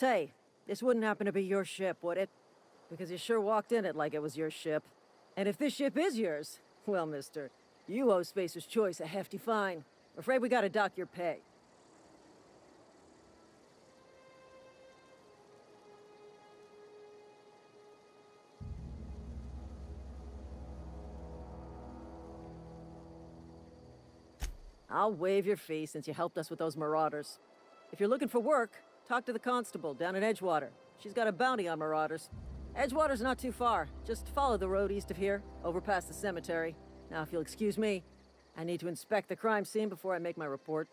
say, this wouldn't happen to be your ship, would it? Because you sure walked in it like it was your ship. And if this ship is yours, well, mister, you owe Spacer's Choice a hefty fine. I'm afraid we gotta dock your pay. I'll waive your fee since you helped us with those marauders. If you're looking for work, talk to the constable down in Edgewater. She's got a bounty on marauders. Edgewater's not too far. Just follow the road east of here, over past the cemetery. Now, if you'll excuse me, I need to inspect the crime scene before I make my report.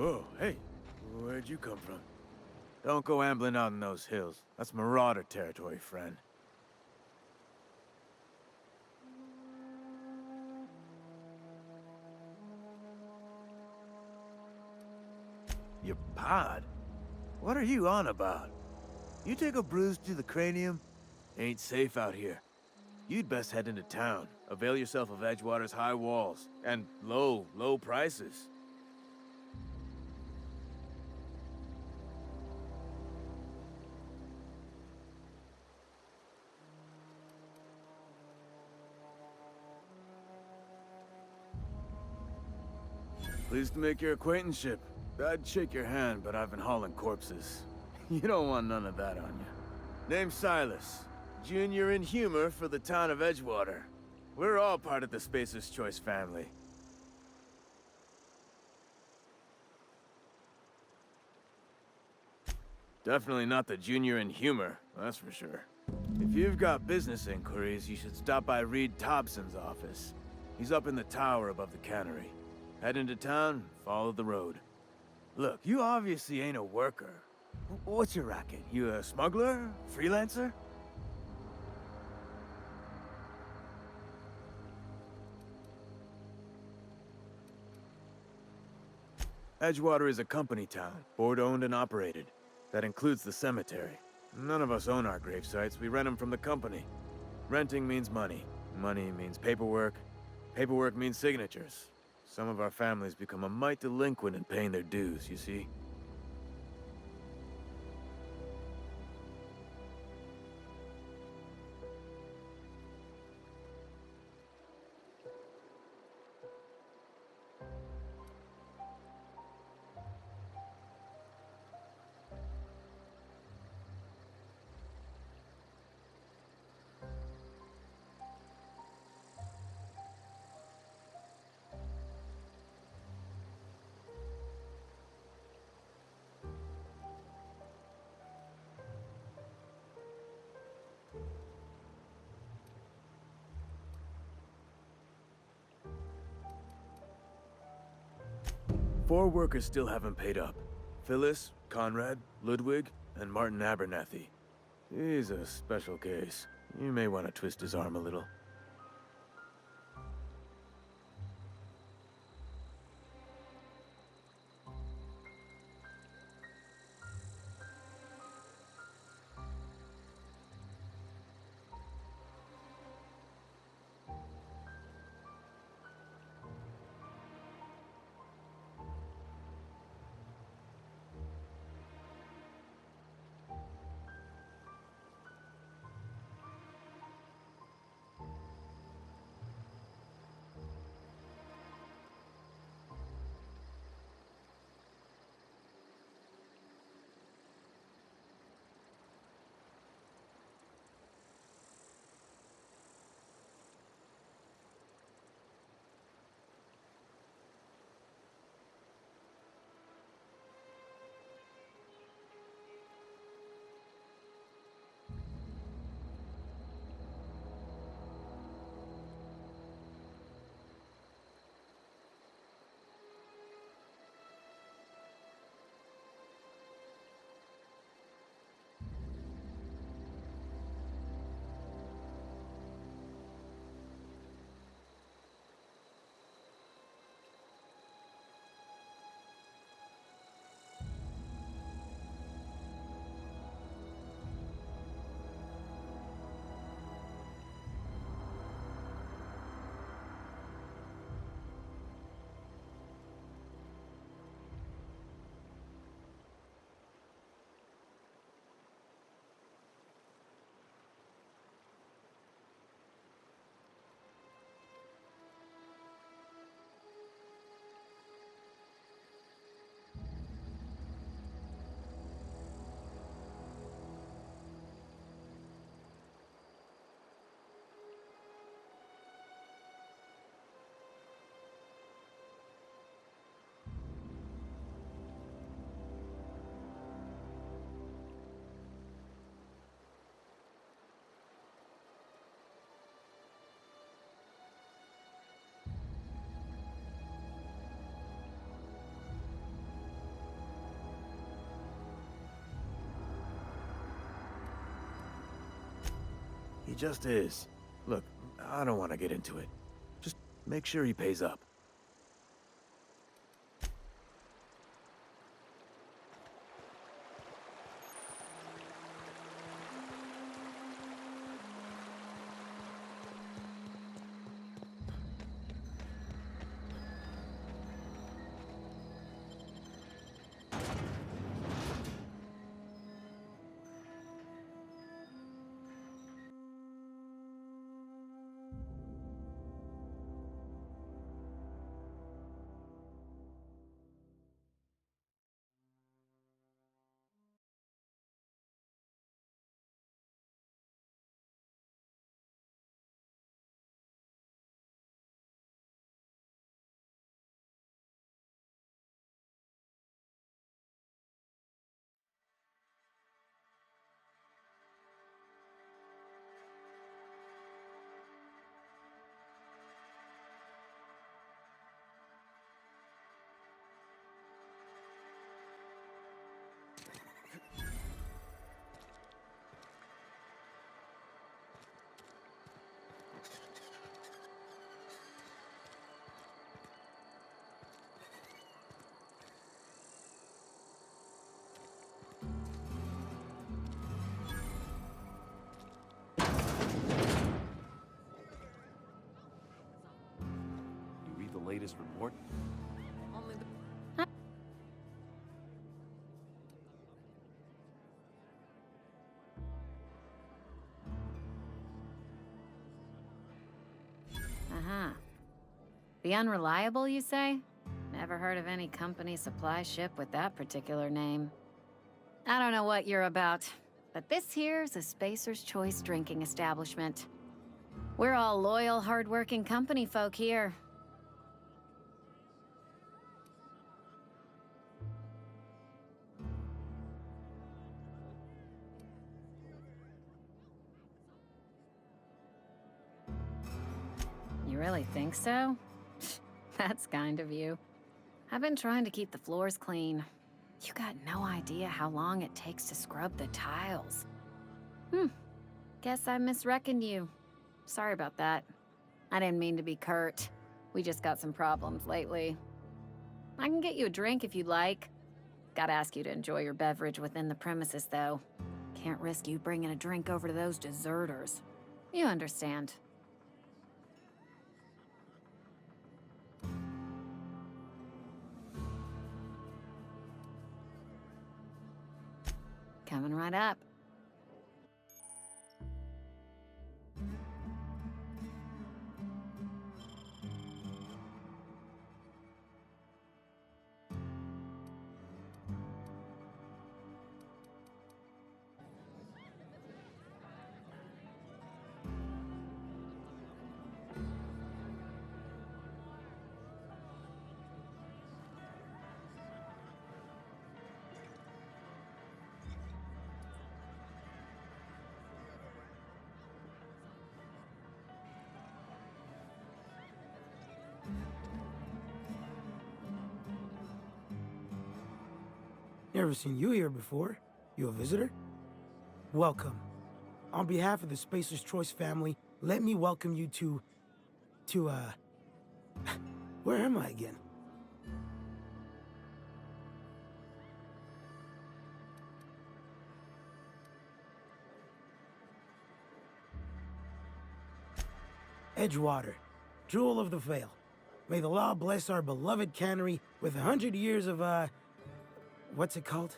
Whoa, hey, where'd you come from? Don't go ambling out in those hills. That's Marauder territory, friend. Your pod? What are you on about? You take a bruise to the cranium? Ain't safe out here. You'd best head into town. Avail yourself of Edgewater's high walls. And low prices. Pleased to make your acquaintanceship. I'd shake your hand, but I've been hauling corpses. You don't want none of that on you. Name's Silas. Junior in humor for the town of Edgewater. We're all part of the Spacer's Choice family. Definitely not the junior in humor, that's for sure. If you've got business inquiries, you should stop by Reed Thompson's office. He's up in the tower above the cannery. Head into town, follow the road. Look, you obviously ain't a worker. What's your racket? You a smuggler? Freelancer? Edgewater is a company town, board-owned and operated. That includes the cemetery. None of us own our grave sites, we rent them from the company. Renting means money. Money means paperwork. Paperwork means signatures. Some of our families become a mite delinquent in paying their dues, you see? Four workers still haven't paid up. Phyllis, Conrad, Ludwig, and Martin Abernathy. He's a special case. You may want to twist his arm a little. just is. Look, I don't want to get into it. Just make sure he pays up. You read the latest report? Only the... Uh-huh. The Unreliable, you say? Never heard of any company supply ship with that particular name. I don't know what you're about, but this here's a Spacer's Choice drinking establishment. We're all loyal, hard-working company folk here. You really think so? That's kind of you. I've been trying to keep the floors clean. You got no idea how long it takes to scrub the tiles. Guess I misreckoned you. Sorry about that. I didn't mean to be curt. We just got some problems lately. I can get you a drink if you'd like. Gotta ask you to enjoy your beverage within the premises, though. Can't risk you bringing a drink over to those deserters. You understand. Coming right up. Never seen you here before. You a visitor? Welcome. On behalf of the Spacer's Choice family, let me welcome you to, where am I again? Edgewater, jewel of the Vale. May the law bless our beloved cannery with 100 years of, what's it called?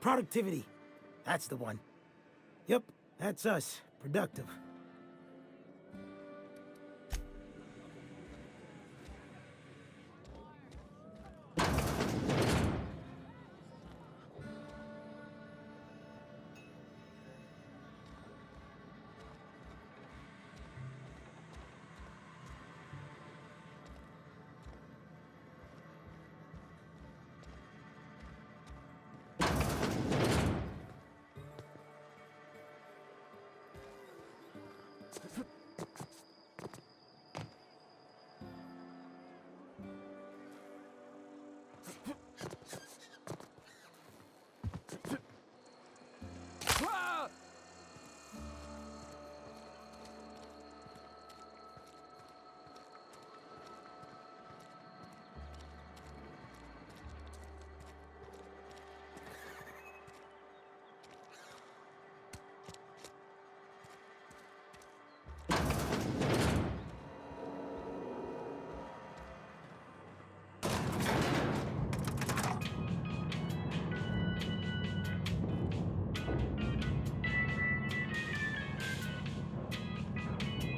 Productivity. That's the one. Yep, that's us. Productive.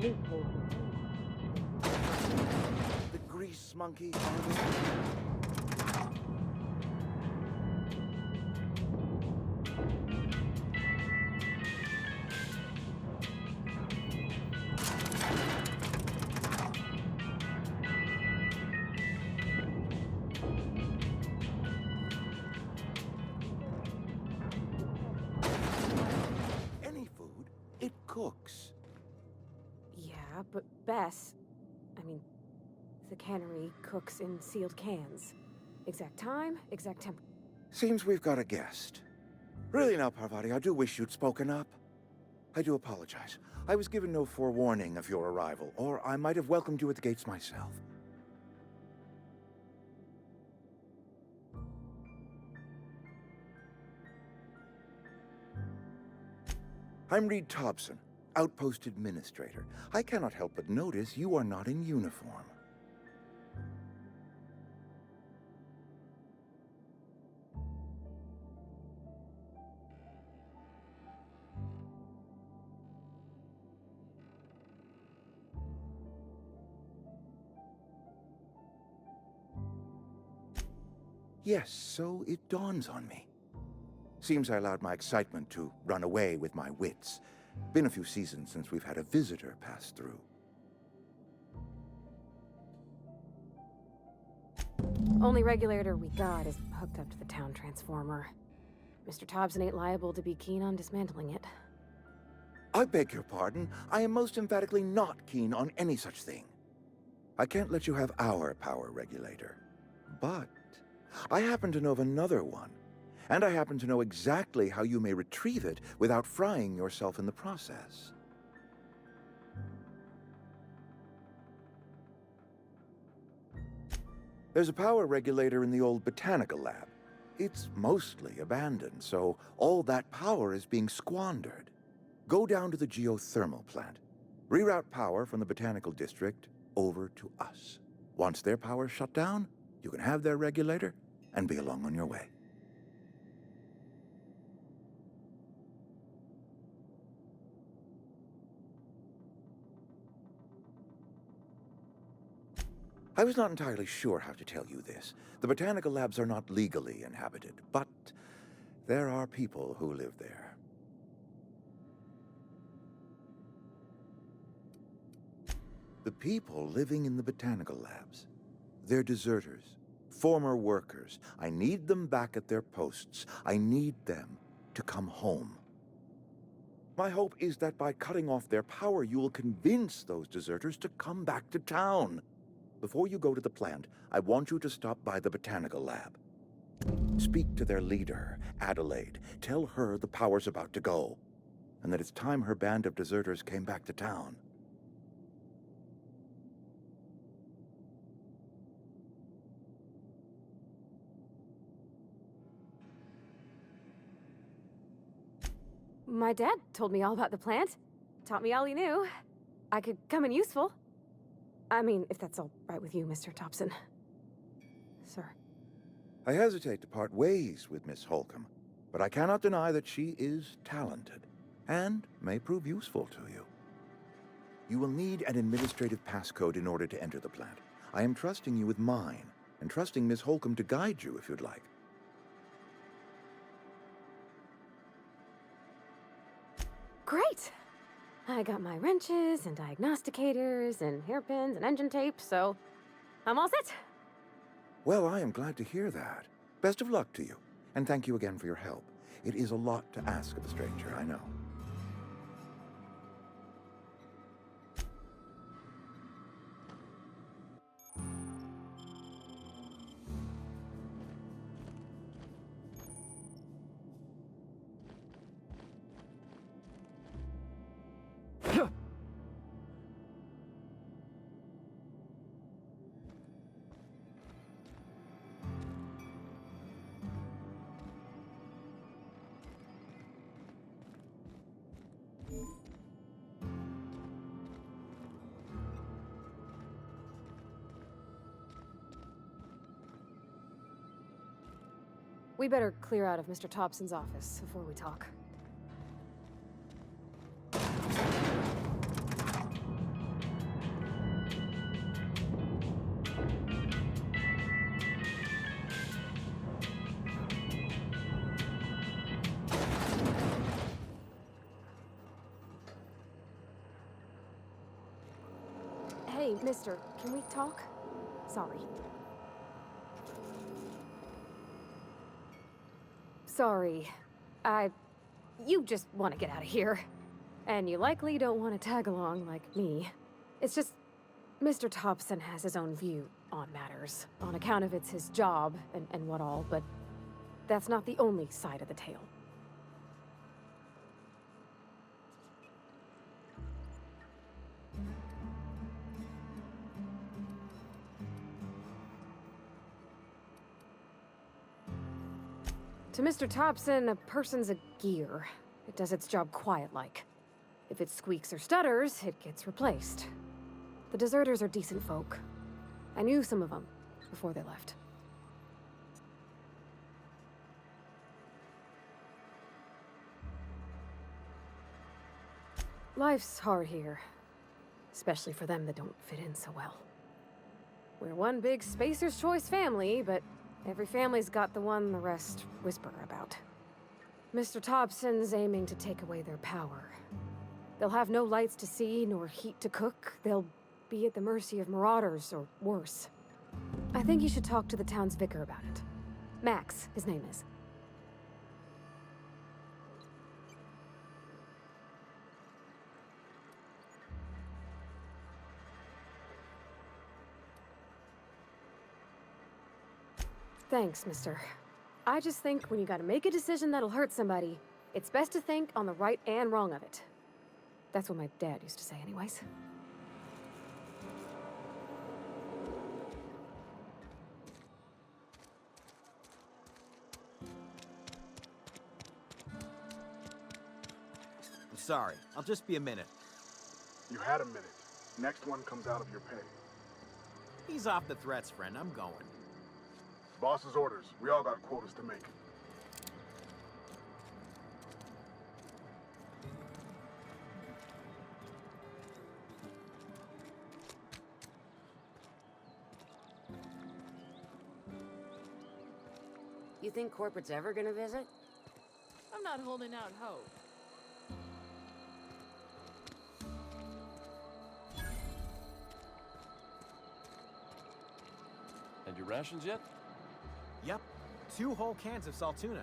The grease monkey, are they? Any food, it cooks. Yeah, but Bess, I mean, the cannery cooks in sealed cans. Exact time, exact temp. Seems we've got a guest. Really now, Parvati, I do wish you'd spoken up. I do apologize. I was given no forewarning of your arrival, or I might have welcomed you at the gates myself. I'm Reed Thompson, Outpost Administrator. I cannot help but notice you are not in uniform. Yes, so it dawns on me. Seems I allowed my excitement to run away with my wits. Been a few seasons since we've had a visitor pass through. Only regulator we got is hooked up to the town transformer. Mr. Thompson ain't liable to be keen on dismantling it. I beg your pardon. I am most emphatically not keen on any such thing. I can't let you have our power regulator. But I happen to know of another one. And I happen to know exactly how you may retrieve it without frying yourself in the process. There's a power regulator in the old botanical lab. It's mostly abandoned, so all that power is being squandered. Go down to the geothermal plant. Reroute power from the botanical district over to us. Once their power's shut down, you can have their regulator and be along on your way. I was not entirely sure how to tell you this. The botanical labs are not legally inhabited, but there are people who live there. The people living in the botanical labs, they're deserters, former workers. I need them back at their posts. I need them to come home. My hope is that by cutting off their power, you will convince those deserters to come back to town. Before you go to the plant, I want you to stop by the botanical lab. Speak to their leader, Adelaide. Tell her the power's about to go, and that it's time her band of deserters came back to town. My dad told me all about the plant. Taught me all he knew. I could come in useful. I mean, if that's all right with you, Mr. Thompson. Sir. I hesitate to part ways with Miss Holcomb, but I cannot deny that she is talented and may prove useful to you. You will need an administrative passcode in order to enter the plant. I am trusting you with mine, and trusting Miss Holcomb to guide you if you'd like. Great! I got my wrenches and diagnosticators and hairpins and engine tape, so I'm all set. Well, I am glad to hear that. Best of luck to you, and thank you again for your help. It is a lot to ask of a stranger, I know. We better clear out of Mr. Thompson's office before we talk. Hey, mister, can we talk? Sorry. Sorry. You just want to get out of here. And you likely don't want to tag along like me. It's just, Mr. Thompson has his own view on matters, on account of it's his job and what all, but that's not the only side of the tale. To Mr. Thompson, a person's a gear. It does its job quiet-like. If it squeaks or stutters, it gets replaced. The deserters are decent folk. I knew some of them before they left. Life's hard here, especially for them that don't fit in so well. We're one big Spacer's Choice family, but every family's got the one the rest whisper about. Mr. Thompson's aiming to take away their power. They'll have no lights to see, nor heat to cook. They'll be at the mercy of marauders, or worse. I think you should talk to the town's vicar about it. Max, his name is. Thanks, mister. I just think when you gotta make a decision that'll hurt somebody, it's best to think on the right and wrong of it. That's what my dad used to say anyways. I'm sorry. I'll just be a minute. You had a minute. Next one comes out of your pay. Ease off the threats, friend. I'm going. Boss's orders. We all got quotas to make. You think corporate's ever gonna visit? I'm not holding out hope. And your rations yet? Yep. 2 whole cans of Saltuna.